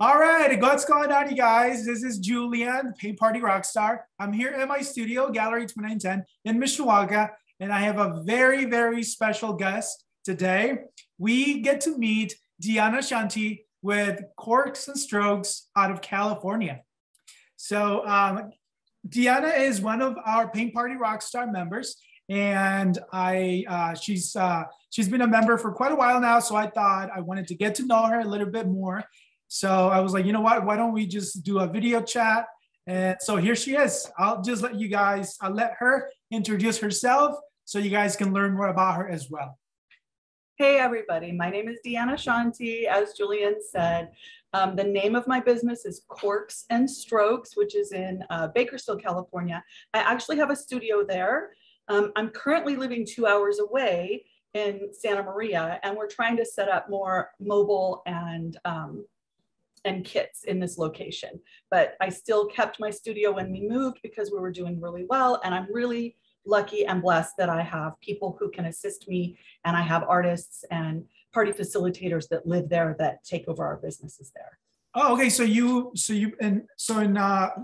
All right, what's going on, you guys? This is Julian, the Paint Party Rockstar. I'm here in my studio, Gallery 2910 in Mishawaka, and I have a very, very special guest today. We get to meet Deanna Shanti with Corks and Strokes out of California. So Deanna is one of our Paint Party Rockstar members, and she's been a member for quite a while now. So I thought I wanted to get to know her a little bit more. So I was like, you know what? Why don't we just do a video chat? And so here she is. I'll let her introduce herself so you guys can learn more about her as well. Hey everybody, my name is Deanna Shanti. As Julian said, the name of my business is Corks and Strokes, which is in Bakersfield, California. I actually have a studio there. I'm currently living 2 hours away in Santa Maria, and we're trying to set up more mobile and kits in this location. But I still kept my studio when we moved because we were doing really well, and I'm really lucky and blessed that I have people who can assist me, and I have artists and party facilitators that live there that take over our businesses there. Oh, okay. So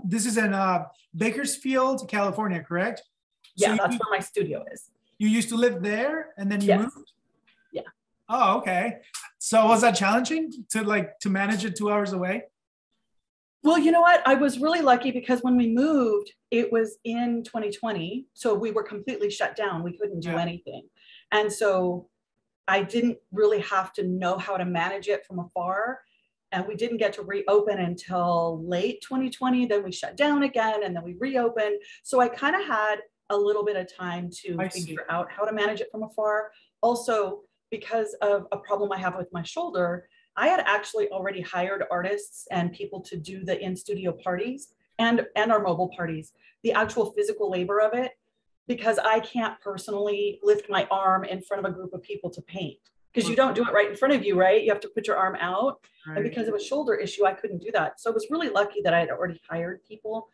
this is in Bakersfield, California, correct? Yeah, that's where my studio is. You used to live there, and then you moved? Yeah. Oh, okay. So was that challenging to manage it 2 hours away? Well, you know what? I was really lucky because when we moved, it was in 2020. So we were completely shut down. We couldn't do anything. And so I didn't really have to know how to manage it from afar. And we didn't get to reopen until late 2020. Then we shut down again, and then we reopened. So I kind of had a little bit of time to figure out how to manage it from afar. Also, because of a problem I have with my shoulder, I had actually already hired artists and people to do the in-studio parties and our mobile parties, the actual physical labor of it, because I can't personally lift my arm in front of a group of people to paint, because you don't do it right in front of you, right? You have to put your arm out. Right. And because of a shoulder issue, I couldn't do that. So I was really lucky that I had already hired people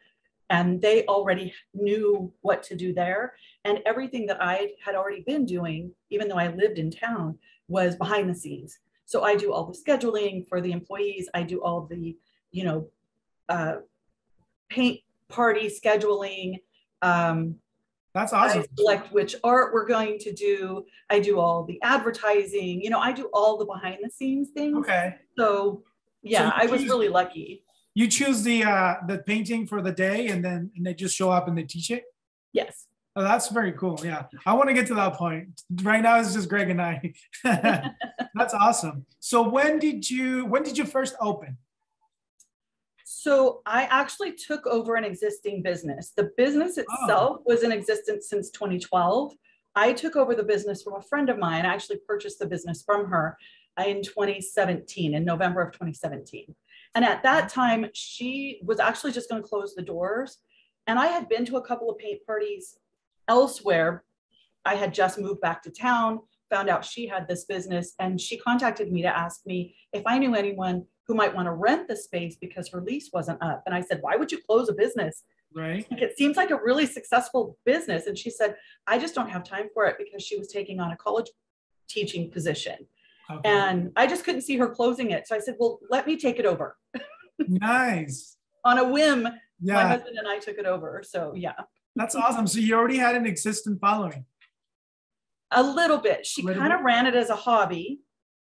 and they already knew what to do there. And everything that I had already been doing, even though I lived in town, was behind the scenes. So I do all the scheduling for the employees. I do all the, paint party scheduling. That's awesome. I select which art we're going to do. I do all the advertising. I do all the behind the scenes things. Okay. So yeah, I was really lucky. You choose the painting for the day, and they just show up and they teach it? Yes. Oh, that's very cool. Yeah. I want to get to that point. Right now it's just Greg and I. That's awesome. So when did you first open? So I actually took over an existing business. The business itself was in existence since 2012. I took over the business from a friend of mine. I actually purchased the business from her in 2017, in November of 2017. And at that time, she was actually just going to close the doors. And I had been to a couple of paint parties elsewhere. I had just moved back to town, found out she had this business, and she contacted me to ask me if I knew anyone who might want to rent the space because her lease wasn't up. And I said, why would you close a business? Right. Like, it seems like a really successful business. And she said, I just don't have time for it, because she was taking on a college teaching position. Okay. And I just couldn't see her closing it. So I said, well, let me take it over. Nice. On a whim, my husband and I took it over. So yeah. That's awesome. So you already had an existing following? A little bit. She kind of ran it as a hobby.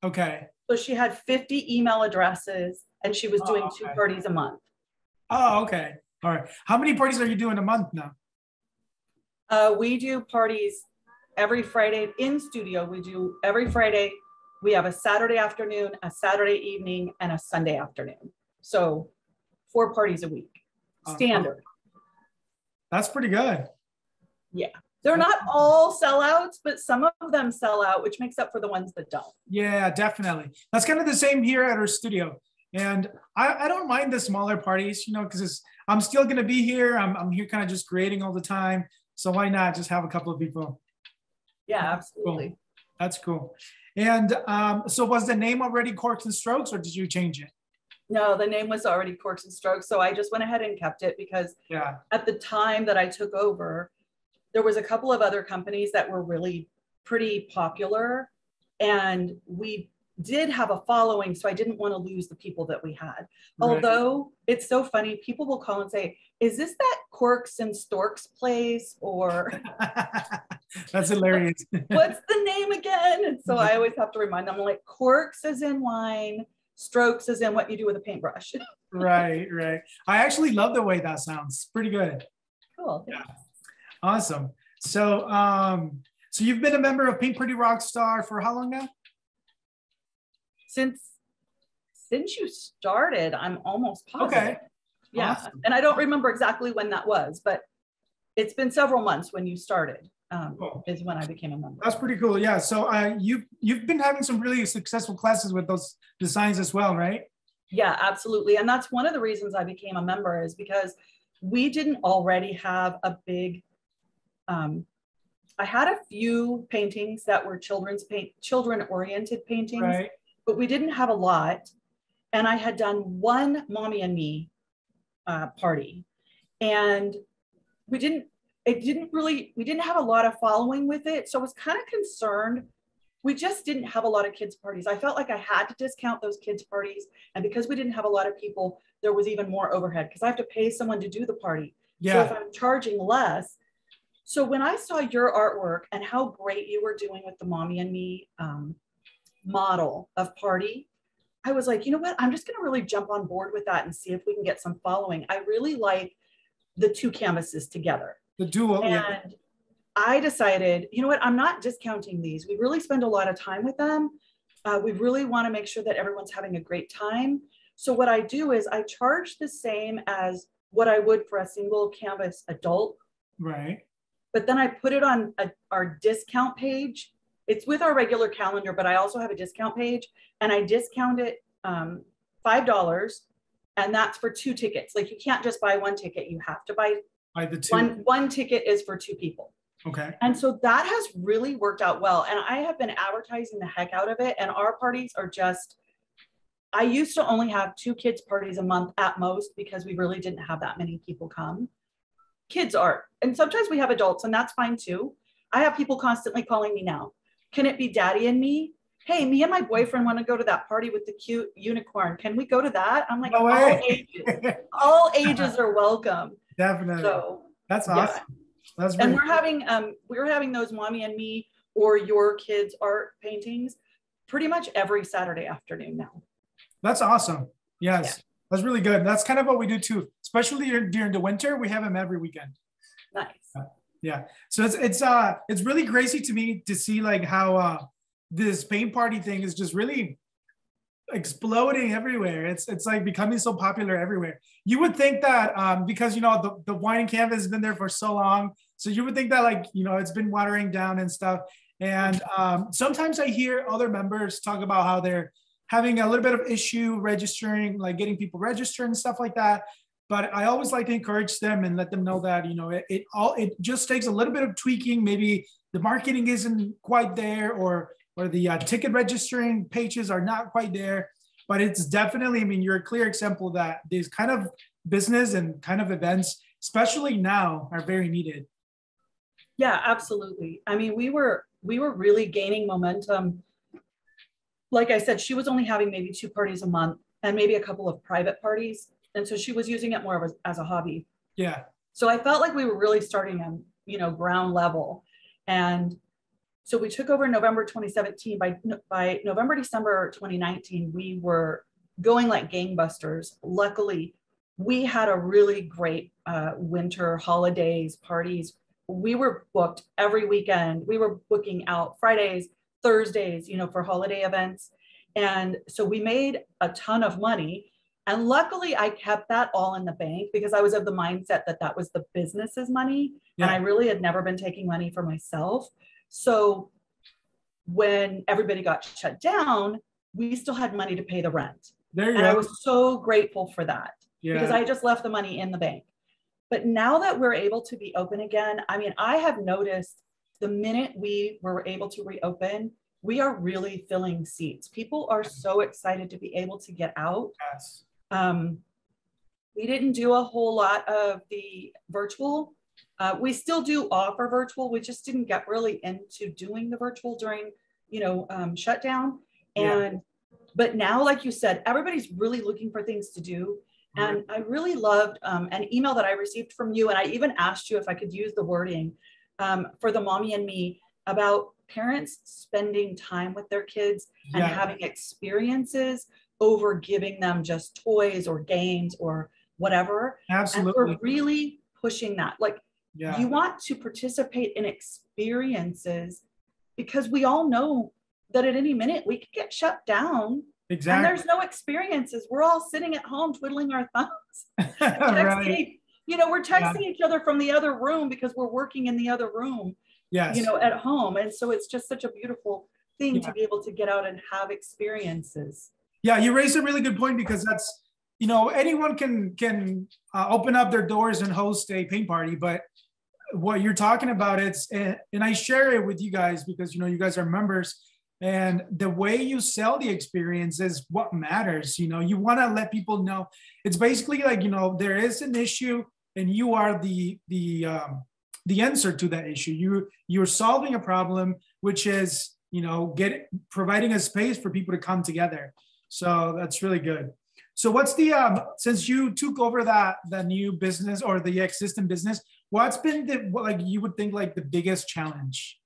Okay. So she had 50 email addresses, and she was doing 2 parties a month. Oh, okay. All right. How many parties are you doing a month now? We do parties every Friday in studio. We do every Friday. We have a Saturday afternoon, a Saturday evening, and a Sunday afternoon. So 4 parties a week, standard. That's pretty good. Yeah. They're not all sellouts, but some of them sell out, which makes up for the ones that don't. Yeah, definitely. That's kind of the same here at our studio. And I don't mind the smaller parties, because I'm still going to be here. I'm here kind of just creating all the time. So why not just have a couple of people? Yeah, absolutely. Cool. That's cool. And so was the name already Corks and Strokes, or did you change it? No, the name was already Corks and Strokes. So I just went ahead and kept it because at the time that I took over, there was a couple of other companies that were really pretty popular, and we did have a following, so I didn't want to lose the people that we had. Right. Although it's so funny, people will call and say, is this that Corks and Storks place? Or that's hilarious. what's the name again? And so I always have to remind them, like, Corks is in wine, strokes is in what you do with a paintbrush. Right, right. I actually love the way that sounds. Pretty good. Cool. Yeah. Awesome. So, so you've been a member of Paint Party Rockstar for how long now? Since you started, I'm almost positive. Okay. Yeah. Awesome. And I don't remember exactly when that was, but it's been several months when you started, Cool. is when I became a member. That's pretty cool. Yeah. So you've been having some really successful classes with those designs as well, right? Yeah, absolutely. And that's one of the reasons I became a member, is because we didn't already have a big, I had a few paintings that were children-oriented paintings, Right. but we didn't have a lot. And I had done one Mommy and Me party, and we didn't have a lot of following with it. So I was kind of concerned. We just didn't have a lot of kids parties. I felt like I had to discount those kids parties. And because we didn't have a lot of people, there was even more overhead because I have to pay someone to do the party. Yeah. So if I'm charging less. So when I saw your artwork and how great you were doing with the Mommy and Me model of party, I was like, you know what? I'm just going to really jump on board with that and see if we can get some following. I really like the two canvases together. The duo. And Yeah. I decided, you know what? I'm not discounting these. We really spend a lot of time with them. We really want to make sure that everyone's having a great time. So what I do is I charge the same as what I would for a single canvas adult. Right. But then I put it on our discount page. It's with our regular calendar, but I also have a discount page, and I discount it $5, and that's for 2 tickets. Like, you can't just buy 1 ticket, you have to buy the two. One ticket is for 2 people. Okay. And so that has really worked out well. And I have been advertising the heck out of it. And our parties are just, I used to only have 2 kids parties a month at most because we really didn't have that many people come. Kids art. And sometimes we have adults, and that's fine too. I have people constantly calling me now. Can it be Daddy and me? Hey, me and my boyfriend want to go to that party with the cute unicorn. Can we go to that? I'm like, No way. all ages are welcome. Definitely. So that's awesome. Yeah. That's and really we're having those Mommy and Me or your kids art paintings pretty much every Saturday afternoon now. That's awesome. Yes. Yeah. That's really good. That's kind of what we do too, especially during the winter. We have them every weekend. Nice. Yeah. So it's really crazy to me to see like how this paint party thing is just really exploding everywhere. It's like becoming so popular everywhere. You would think that because, you know, the wine and canvas has been there for so long. So you would think that, like, you know, it's been watering down and stuff. And sometimes I hear other members talk about how they're having a little bit of issue registering, like getting people registered and stuff like that. But I always like to encourage them and let them know that, you know, it just takes a little bit of tweaking. Maybe the marketing isn't quite there, or the ticket registering pages are not quite there. But it's definitely, I mean, you're a clear example that these kind of business and kind of events, especially now, are very needed. Yeah, absolutely. I mean, we were really gaining momentum. Like I said, she was only having maybe 2 parties a month and maybe a couple of private parties. And so she was using it more as a hobby. Yeah. So I felt like we were really starting on, you know, ground level. And so we took over in November 2017. By November, December 2019, we were going like gangbusters. Luckily, we had a really great winter holidays parties. We were booked every weekend. We were booking out Fridays, Thursdays, you know, for holiday events. And so we made a ton of money. And luckily, I kept that all in the bank because I was of the mindset that that was the business's money. Yeah. And I really had never been taking money for myself. So when everybody got shut down, we still had money to pay the rent. And I was so grateful for that because I just left the money in the bank. But now that we're able to be open again, I mean, I have noticed the minute we were able to reopen, we are really filling seats. People are so excited to be able to get out. Yes. We didn't do a whole lot of the virtual. We still do offer virtual. We just didn't get really into doing the virtual during, you know, shutdown. And But now, like you said, everybody's really looking for things to do. And I really loved an email that I received from you. And I even asked you if I could use the wording for the Mommy and Me about parents spending time with their kids and having experiences over giving them just toys or games or whatever. Absolutely. And we're really pushing that. Like, you want to participate in experiences because we all know that at any minute we could get shut down. Exactly. And there's no experiences. We're all sitting at home twiddling our thumbs. Right. You know, we're texting each other from the other room because we're working in the other room, yes, you know, at home. And so it's just such a beautiful thing to be able to get out and have experiences. Yeah, you raised a really good point, because that's, you know, anyone can open up their doors and host a paint party, but what you're talking about, and I share it with you guys because, you know, you guys are members, and the way you sell the experience is what matters. You know, you want to let people know it's basically like, you know, there is an issue and you are the answer to that issue. You're solving a problem, which is, you know, providing a space for people to come together. So that's really good. So what's the since you took over the new business or the existing business, what's been like you would think like the biggest challenge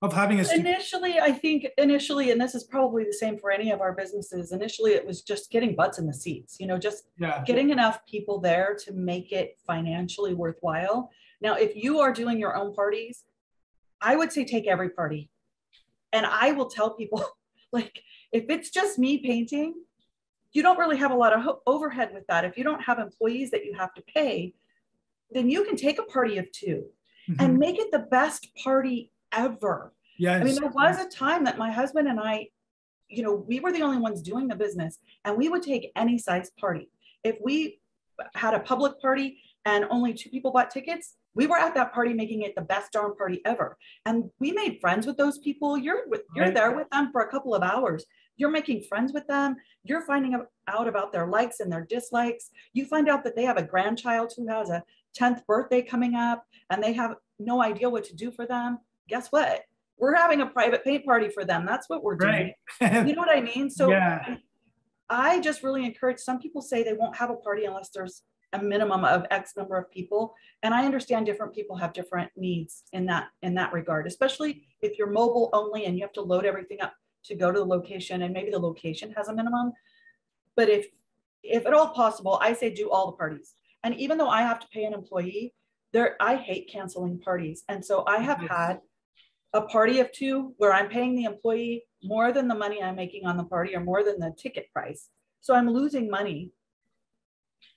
of having a student? I think initially, and this is probably the same for any of our businesses, initially it was just getting butts in the seats, you know, just getting enough people there to make it financially worthwhile. Now, if you are doing your own parties, I would say take every party. And I will tell people, like, if it's just me painting, you don't really have a lot of overhead with that. If you don't have employees that you have to pay, then you can take a party of two and make it the best party ever. Yes. I mean, there was a time that my husband and I, you know, we were the only ones doing the business, and we would take any size party. If we had a public party and only 2 people bought tickets, we were at that party making it the best darn party ever. And we made friends with those people. You're there with them for a couple of hours. You're making friends with them. You're finding out about their likes and their dislikes. You find out that they have a grandchild who has a 10th birthday coming up and they have no idea what to do for them. Guess what? We're having a private paint party for them. That's what we're doing. You know what I mean? So I just really encourage, some people say they won't have a party unless there's a minimum of X number of people. And I understand different people have different needs in that regard, especially if you're mobile only and you have to load everything up to go to the location, and maybe the location has a minimum. But if at all possible, I say do all the parties. And even though I have to pay an employee, I hate canceling parties. And so I have had a party of 2 where I'm paying the employee more than the money I'm making on the party, or more than the ticket price. So I'm losing money.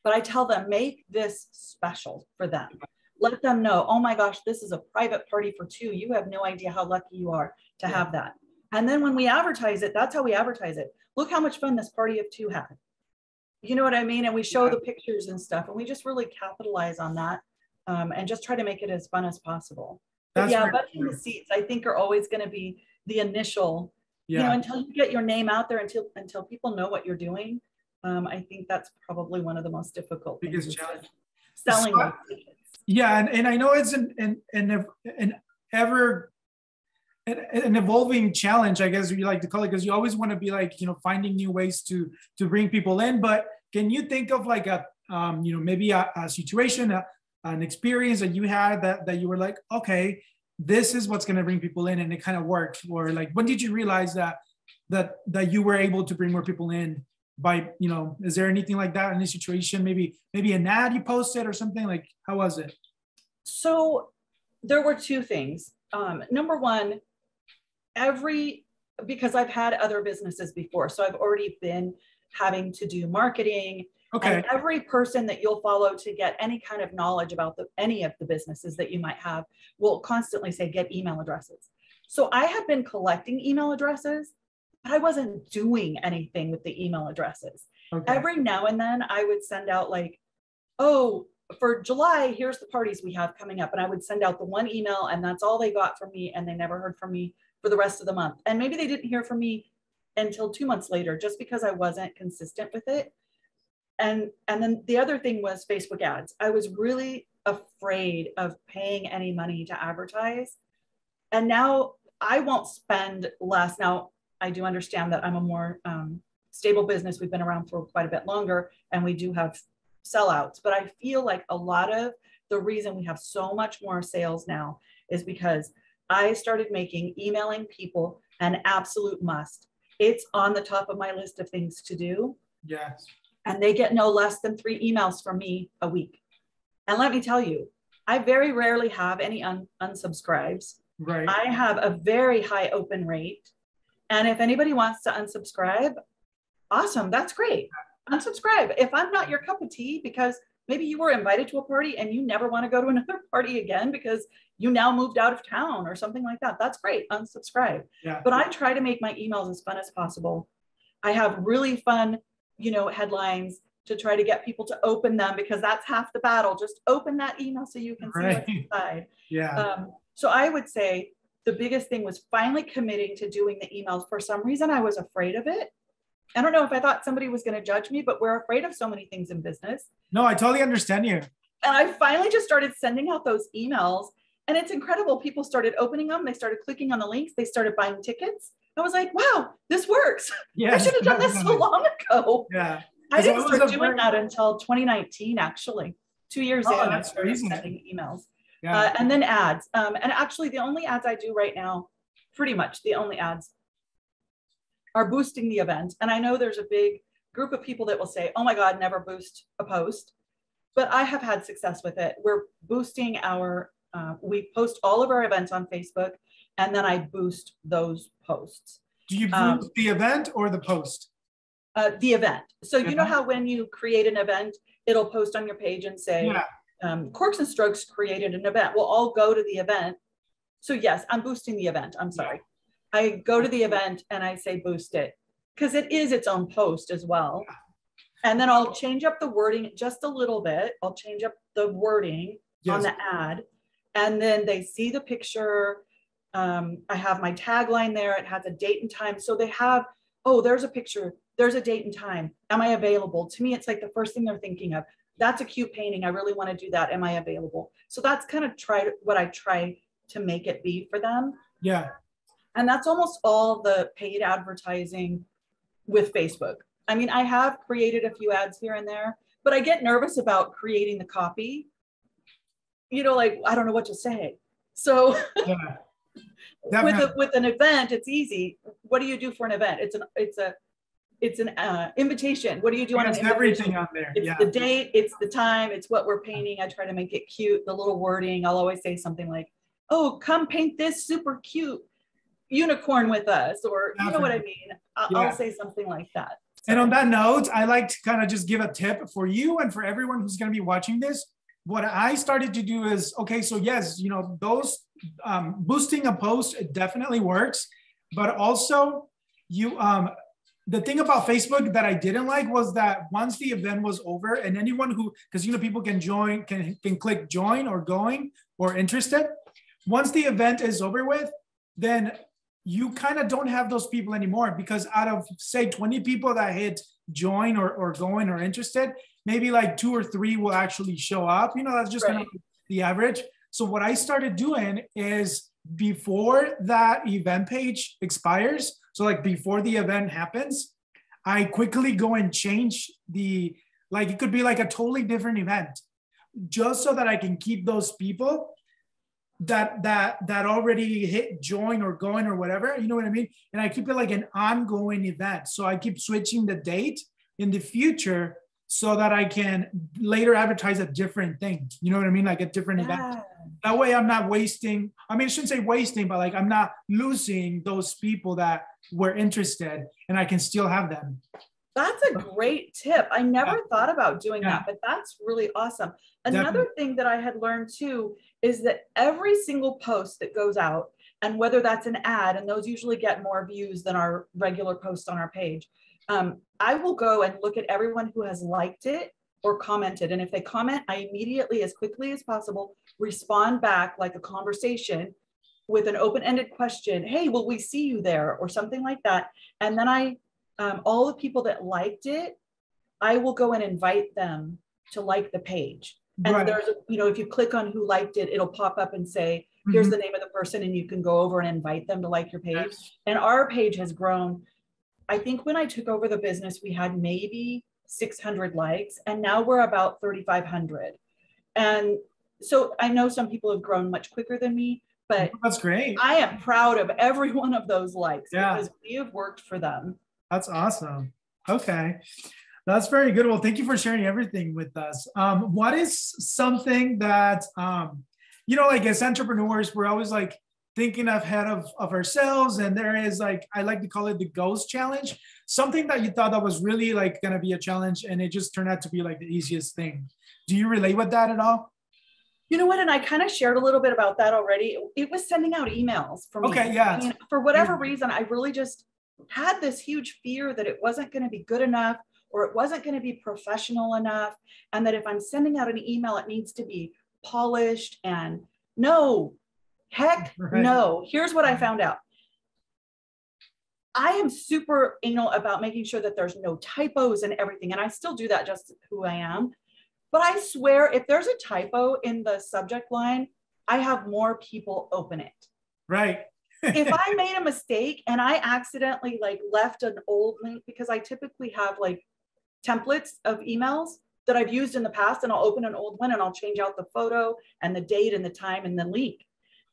But I tell them, make this special for them. Let them know, oh my gosh, this is a private party for 2. You have no idea how lucky you are to have that. And then when we advertise it, that's how we advertise it. Look how much fun this party of 2 had. You know what I mean? And we show the pictures and stuff, and we just really capitalize on that and just try to make it as fun as possible. But butts in the seats, I think, are always going to be the initial, you know, until you get your name out there, until people know what you're doing. I think that's probably one of the most difficult things. Selling those tickets. Yeah, and I know it's an evolving challenge, I guess you like to call it, because you always want to be like, you know, finding new ways to bring people in. But can you think of like a you know, maybe a situation, an experience that you had that you were like, okay, this is what's going to bring people in, and it kind of worked? Or like, when did you realize that you were able to bring more people in by, you know, is there anything like that in this situation? Maybe an ad you posted or something? Like, how was it? So there were 2 things. Number one, because I've had other businesses before, so I've already been having to do marketing. Okay. And every person that you'll follow to get any kind of knowledge about any of the businesses that you might have will constantly say, get email addresses. So I had been collecting email addresses, but I wasn't doing anything with the email addresses. Okay. Every now and then I would send out like, oh, for July, here's the parties we have coming up. And I would send out the one email, and that's all they got from me. And they never heard from me for the rest of the month. And maybe they didn't hear from me until 2 months later, just because I wasn't consistent with it. And then the other thing was Facebook ads. I was really afraid of paying any money to advertise. And now I won't spend less. Now, I do understand that I'm a more stable business. We've been around for quite a bit longer, and we do have sellouts. But I feel like a lot of the reason we have so much more sales now is because I started making emailing people an absolute must. It's on the top of my list of things to do. Yes. And they get no less than 3 emails from me a week. And let me tell you, I very rarely have any unsubscribes. Right. I have a very high open rate. And if anybody wants to unsubscribe, awesome, that's great. Unsubscribe. If I'm not your cup of tea, because maybe you were invited to a party and you never want to go to another party again because you now moved out of town or something like that, that's great. Unsubscribe. Yeah. But I try to make my emails as fun as possible. I have really fun, headlines to try to get people to open them, because that's half the battle. Just open that email so you can see what's inside. Yeah. So I would say the biggest thing was finally committing to doing the emails. For some reason, I was afraid of it. I don't know if I thought somebody was going to judge me, but we're afraid of so many things in business. No, I totally understand you. And I finally just started sending out those emails, and it's incredible. People started opening them. They started clicking on the links. They started buying tickets. I was like, wow, this works. Yeah, I should have done this so long ago. Yeah. I didn't start doing that until 2019, actually. 2 years in, I started sending emails. Yeah. And then ads. And actually, the only ads I do right now, pretty much the only ads, are boosting the event. And I know there's a big group of people that will say, oh my God, never boost a post. But I have had success with it. We're boosting we post all of our events on Facebook, and then I boost those posts. Do you boost the event or the post? The event. So you know how when you create an event, it'll post on your page and say, Corks and Strokes created an event. Well, I'll go to the event. So yes, I'm boosting the event. I'm sorry. I go to the event and I say boost it, because it is its own post as well. And then I'll change up the wording just a little bit. I'll change up the wording on the ad, and then they see the picture. I have my tagline there. It has a date and time. So they have, oh, there's a picture. There's a date and time. Am I available? To me, it's like the first thing they're thinking of. That's a cute painting. I really want to do that. Am I available? So that's kind of what I try to make it be for them. Yeah. And that's almost all the paid advertising with Facebook. I mean, I have created a few ads here and there, but I get nervous about creating the copy. Like, I don't know what to say. So with an event, it's easy. What do you do for an event? It's an invitation. What do you do on an invitation? Everything on there. It's the date, it's the time, it's what we're painting. I try to make it cute, the little wording. I'll always say something like, oh, come paint this super cute unicorn with us, or you know what I mean. I'll say something like that. So. And on that note, I like to kind of just give a tip for you and for everyone who's going to be watching this. What I started to do is, okay, so yes, those boosting a post, it definitely works, but also the thing about Facebook that I didn't like was that once the event was over, and anyone who, because people can join, can click join or going or interested. Once the event is over with, then you kind of don't have those people anymore, because out of say 20 people that hit join or going or interested, maybe like 2 or 3 will actually show up. That's just kind of the average. So what I started doing is, before that event page expires, so like before the event happens, I quickly go and change it could be like a totally different event, just so that I can keep those people that already hit join or going or whatever, you know what I mean? And I keep it like an ongoing event. So I keep switching the date in the future so that I can later advertise a different thing. You know what I mean? Like a different event. That way I'm not wasting, I shouldn't say wasting, but like I'm not losing those people that were interested, and I can still have them. That's a great tip. I never thought about doing that, but that's really awesome. Another thing that I had learned too is that every single post that goes out, and whether that's an ad, and those usually get more views than our regular posts on our page, I will go and look at everyone who has liked it or commented. And if they comment, I immediately, as quickly as possible, respond back like a conversation with an open-ended question. Hey, will we see you there? Or something like that. And then all the people that liked it, I will go and invite them to like the page. And there's, if you click on who liked it, it'll pop up and say, here's the name of the person, and you can go over and invite them to like your page. Yes. And our page has grown. I think when I took over the business, we had maybe 600 likes, and now we're about 3,500. And so I know some people have grown much quicker than me, but That's great. I am proud of every one of those likes Yeah. because we have worked for them. That's awesome. Okay. That's very good. Well, thank you for sharing everything with us. What is something that, like as entrepreneurs, we're always like thinking ahead of ourselves. And there is like, I like to call it the ghost challenge, something that you thought that was really like going to be a challenge and it just turned out to be like the easiest thing. Do you relate with that at all? You know what? And I kind of shared a little bit about that already. It was sending out emails for me. Okay, yeah. I mean, for whatever reason, I really just had this huge fear that it wasn't going to be good enough or it wasn't going to be professional enough. And that if I'm sending out an email, it needs to be polished. And no, heck no. Here's what I found out. I am super anal about making sure that there's no typos and everything. And I still do that, just who I am. But I swear, if there's a typo in the subject line, I have more people open it. Right. If I made a mistake and I accidentally like left an old link, because I typically have like templates of emails that I've used in the past, and I'll open an old one and I'll change out the photo and the date and the time and the link.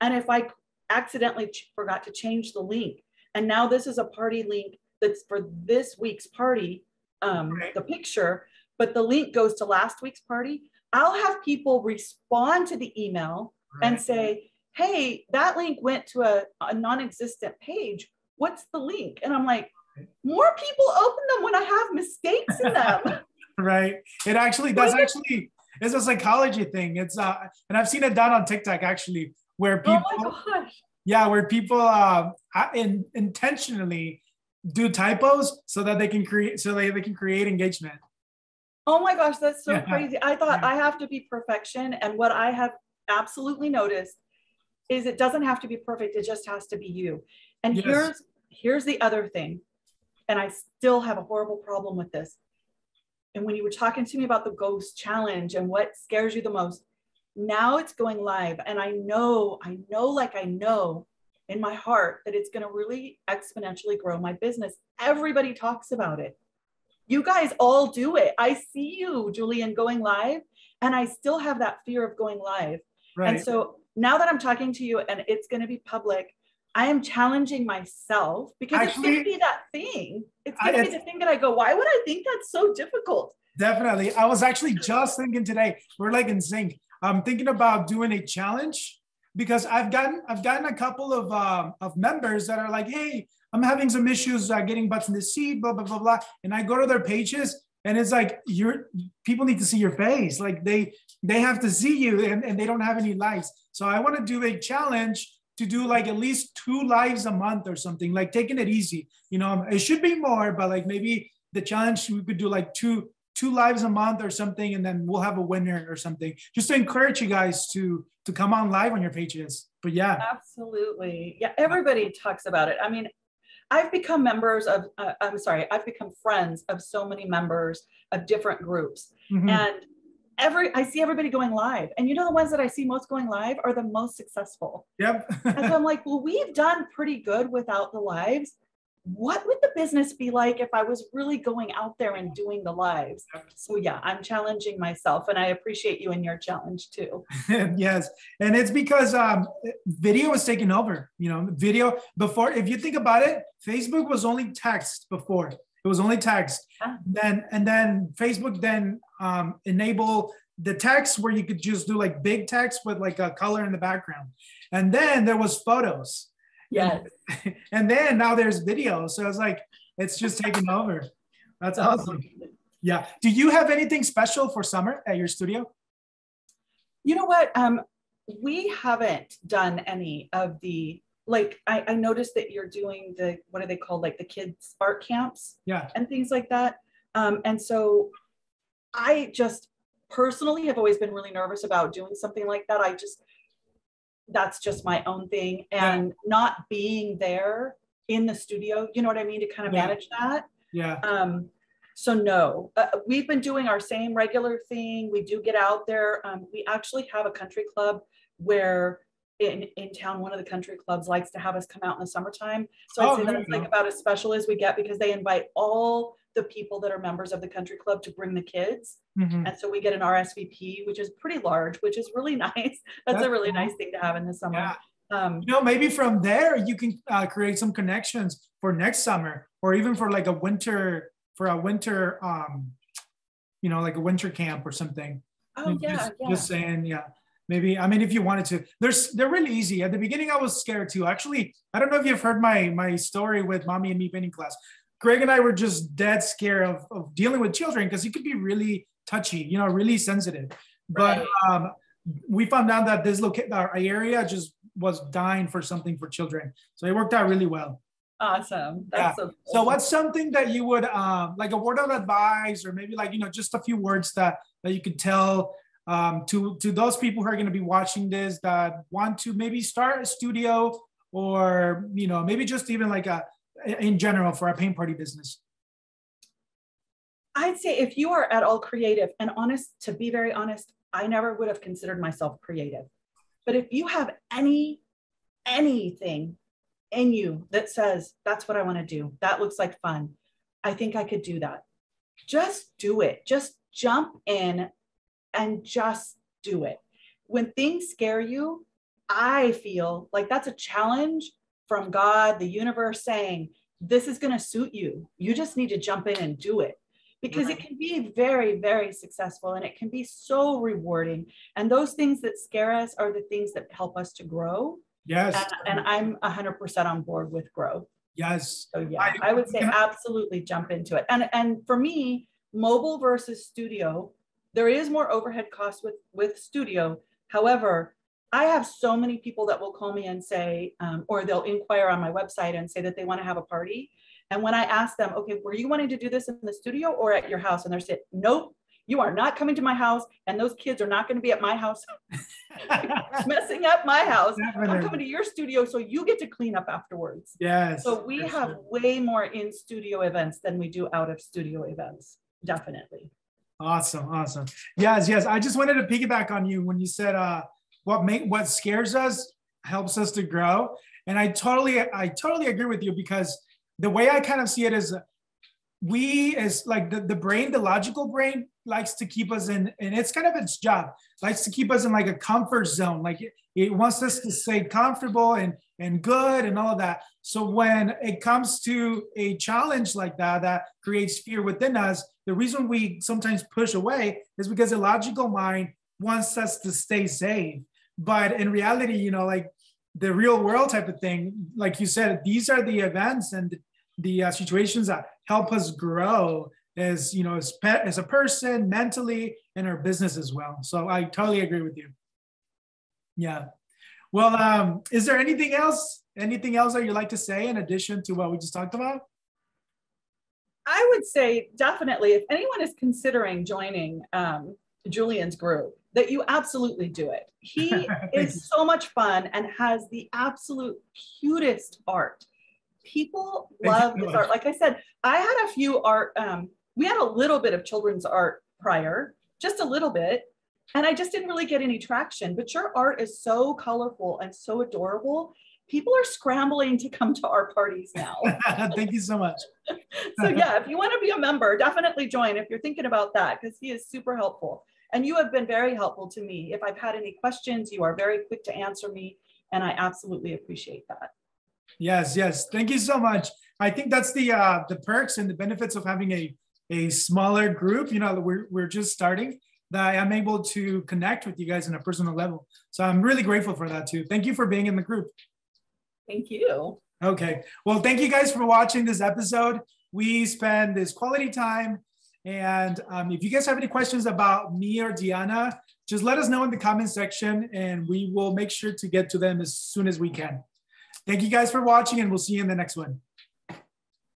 And if I accidentally forgot to change the link, and now this is a party link that's for this week's party, the picture, but the link goes to last week's party, I'll have people respond to the email and say, hey, that link went to a non-existent page. What's the link? And I'm like, more people open them when I have mistakes in them. Right. It actually, it's a psychology thing. It's, and I've seen it done on TikTok actually, where people, oh my gosh. Yeah, where people intentionally do typos so that they can create engagement. Oh my gosh, that's so crazy. I thought I have to be perfection. And what I have absolutely noticed is it doesn't have to be perfect. It just has to be you. And here's the other thing. And I still have a horrible problem with this. And when you were talking to me about the ghost challenge and what scares you the most, now it's going live. And I know in my heart that it's going to really exponentially grow my business. Everybody talks about it. You guys all do it. I see you, Julian, going live, and I still have that fear of going live. Right. And so now that I'm talking to you and it's going to be public, I am challenging myself because it's going to be that thing. It's going to be the thing that I go, why would I think that's so difficult? Definitely. I was actually just thinking today, we're like in sync. I'm thinking about doing a challenge because I've gotten a couple of members that are like, hey, I'm having some issues getting butts in the seat, blah, blah, blah, blah. And I go to their pages and it's like, people need to see your face. Like they have to see you and they don't have any likes. So I want to do a challenge to do like at least 2 lives a month or something, like taking it easy. It should be more, but like maybe the challenge, we could do like two lives a month or something. And then we'll have a winner or something, just to encourage you guys to come on live on your pages. But yeah. Absolutely. Yeah. Everybody talks about it. I mean, I've become I've become friends of so many members of different groups. Mm-hmm. And I see everybody going live. And the ones that I see most going live are the most successful. Yep. And so I'm like, well, we've done pretty good without the lives. What would the business be like if I was really going out there and doing the lives? So yeah, I'm challenging myself, and I appreciate you in your challenge too. Yes. And it's because video is taking over, video before, if you think about it, Facebook was only text before. It was only text. And then Facebook then enable the text where you could just do like big text with like a color in the background. And then there was photos. Yes. And then now there's video. So it's like, it's just taking over. That's awesome. Yeah. Do you have anything special for summer at your studio? You know what? We haven't done any of the, like, I noticed that you're doing what are they called? Like the kids art camps, and things like that. And so I just personally have always been really nervous about doing something like that. That's just my own thing, and not being there in the studio, you know what I mean, to kind of manage that. Yeah. So no, we've been doing our same regular thing. We do get out there. We actually have a country club where in town, one of the country clubs likes to have us come out in the summertime. So Oh, I'd say there that's you like go. about as special as we get, because they invite all the people that are members of the country club to bring the kids. Mhm. And so we get an RSVP, which is pretty large, which is really nice. That's That's a really cool. nice thing to have in the Yeah. summer. Maybe from there you can create some connections for next summer, or even for like a winter, like a winter camp or something. Oh yeah, Just saying, yeah. Maybe, I mean, if you wanted to, they're really easy. At the beginning, I was scared too. Actually, I don't know if you've heard my story with Mommy and Me painting class. Greg and I were just dead scared of dealing with children, because it could be really touchy, really sensitive. But right. we found out that our area just was dying for something for children. So it worked out really well. Awesome. Yeah. That's so cool. So what's something that you would like a word of advice, or maybe like, just a few words that you could tell to those people who are going to be watching this, that want to maybe start a studio, or, maybe just even like in general for a paint party business? I'd say if you are at all creative and honest, to be very honest, I never would have considered myself creative. But if you have anything in you that says, that's what I want to do, that looks like fun, I think I could do that. Just do it. Just jump in and just do it. When things scare you, I feel like that's a challenge from God, the universe, saying, this is going to suit you. You just need to jump in and do it. Because it can be very, very successful, and it can be so rewarding. And those things that scare us are the things that help us to grow. Yes. And I'm 100% on board with growth. Yes. So yeah, I would say absolutely jump into it. And for me, mobile versus studio, there is more overhead costs with studio. However, I have so many people that will call me and say, or they'll inquire on my website and say that they want to have a party. And when I ask them, okay, were you wanting to do this in the studio or at your house? And they're saying, nope, you are not coming to my house, and those kids are not going to be at my house messing up my house. Definitely. I'm coming to your studio so you get to clean up afterwards. Yes. So we have way more in studio events than we do out of studio events. Definitely. Awesome. Yes. I just wanted to piggyback on you when you said what scares us helps us to grow. And I totally agree with you, because the way I kind of see it is, we as like the brain, the logical brain, likes to keep us in, and it's kind of its job, likes to keep us in like a comfort zone. Like it wants us to stay comfortable and good and all of that. So when it comes to a challenge like that creates fear within us, the reason we sometimes push away is because the logical mind wants us to stay safe. But in reality, like the real world type of thing, like you said, these are the events and the situations that help us grow as a person, mentally, and our business as well. So I totally agree with you. Yeah. Well, is there anything else that you'd like to say in addition to what we just talked about? I would say definitely, if anyone is considering joining Julian's group, that you absolutely do it. He is so much fun and has the absolute cutest art. People love his art. Like I said, I had a few art, we had a little bit of children's art prior, just a little bit, and I just didn't really get any traction. But your art is so colorful and so adorable. People are scrambling to come to our parties now. Thank you so much. So yeah, if you want to be a member, definitely join if you're thinking about that, because he is super helpful. And you have been very helpful to me. If I've had any questions, you are very quick to answer me, and I absolutely appreciate that. Yes. Thank you so much. I think that's the perks and the benefits of having a smaller group. We're just starting, that I'm able to connect with you guys on a personal level. So I'm really grateful for that too. Thank you for being in the group. Thank you. Okay. Well, thank you guys for watching this episode. We spend this quality time. And if you guys have any questions about me or Deanna, just let us know in the comment section, and we will make sure to get to them as soon as we can. Thank you guys for watching, and we'll see you in the next one.